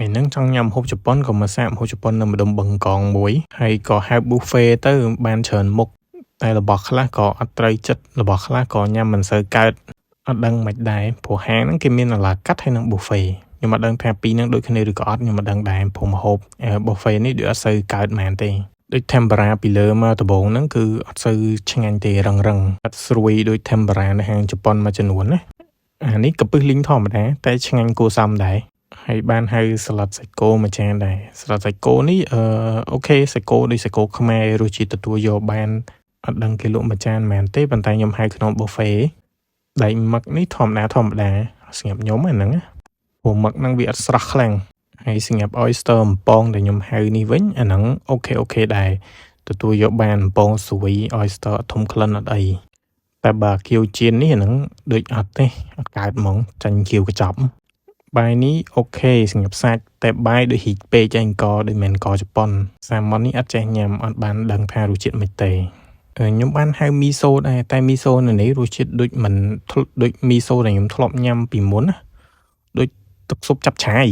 ហ្នឹងចង់ញ៉ាំហូបជប៉ុនក៏មកសាកហូបជប៉ុននៅម្ដុំបឹងកងមួយហើយក៏ហៅ buffet ទៅបានច្រើនមុខតែរបស់ខ្លះក៏អត់ត្រូវចិត្តរបស់ខ្លះក៏ញ៉ាំមិនសូវកើតអត់ដឹងមិនដែរព្រោះហាងហ្នឹងគេមានអាឡាកាត់ហើយនឹង buffet ខ្ញុំអត់ដឹងថាពីរហ្នឹងដូចគ្នាឬក៏អត់ខ្ញុំមិនដឹងដែរព្រោះម្ហូប buffet នេះដូចអត់សូវកើតមែនទេដូច tempura ពីលើមកដំបូងហ្នឹងគឺអត់សូវឆ្ងាញ់ទេរឹងអត់ស្រួយដូច tempura នៅហាងជប៉ុនមួយចំនួនណាអានេះក៏ពឹសលីងធម្មតាតែឆ្ងាញ់គួរសមដែរហើយបានហៅសាឡាត់សាច់គោមួយចានដែរសាឡាត់សាច់គោនេះអូខេសាច់គោដូចសាច់គោខ្មែររសជាតិទទួលយកបានអត់ដឹងគេលក់មួយចានមែនទេប៉ុន្តែខ្ញុំហៅក្នុង buffet ដៃមឹកនេះធម្មតាស្ងាត់ខ្ញុំហ្នឹងព្រោះមឹកហ្នឹងវាអត់ស្រស់ខ្លាំងហើយស្ងាត់ oyster អំពងដែលខ្ញុំហៅនេះវិញអាហ្នឹងអូខេដែរទទួលយកបានអំពងស្រួយ oyster អត់ធំក្លិនអត់អីតែបើគៀវជៀននេះអាហ្នឹងដូចអត់ទេអត់កើតហ្មងចាញ់គៀវកញ្ចប់បាយនេះអូខេស្ងៀមសាច់តែបាយដូចហ៊ីកពេកឯងក៏ដូចមិនក៏ជប៉ុនសាម៉ុននេះអត់ចេះញ៉ាំអត់បានដឹងថារសជាតិមិនទេខ្ញុំបានហៅមីសូដែរតែមីសូនៅនេះរសជាតិដូចមិនដូចមីសូដែលខ្ញុំធ្លាប់ញ៉ាំពីមុនណាដូចទឹកស៊ុបចាប់ឆាយ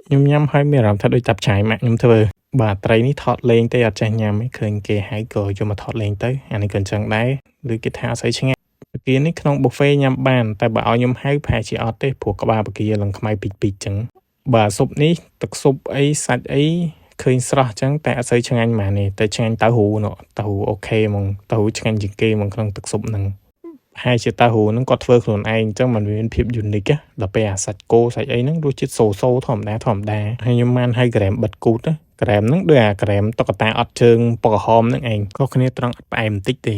ខ្ញុំញ៉ាំហើយមានអារម្មណ៍ថាដូចចាប់ឆាយម៉ាក់ខ្ញុំធ្វើបាទត្រីនេះថតលេងទេអត់ចេះញ៉ាំឯងឃើញគេហៅក៏យកមកថតលេងទៅអានេះក៏អញ្ចឹងដែរឬគេថាអត់ស្អីឆ្ងាញ់បកានេះក្នុង buffet ញ៉ាំបានតែបើឲ្យខ្ញុំហៅប្រហែលជាអត់ទេព្រោះក្បាលបកាឡើងខ្មៅពីចចឹងបាទស៊ុបនេះទឹកស៊ុបអីសាច់អីឃើញស្រស់ចឹងតែអត់សូវឆ្ងាញ់ហ្មងនេះតែឆ្ងាញ់តៅហ៊ូអូខេហ្មងតៅហ៊ូឆ្ងាញ់ជាងគេហ្មងក្នុងទឹកស៊ុបហ្នឹងហើយជាតៅហ៊ូហ្នឹងគាត់ធ្វើខ្លួនឯងអញ្ចឹងมันមានភាព unique ដល់ពេលអាសាច់គោសាច់អីហ្នឹងរសជាតិសូធម្មតាហើយខ្ញុំបានហៅក្រែមបិទគូតក្រែមហ្នឹងដូចអាក្រែមតុក្កតាអត់ជើងពណ៌ក្រហមហ្នឹងឯងខុសគ្នាត្រង់អត់ផ្អែមបន្តិចទេ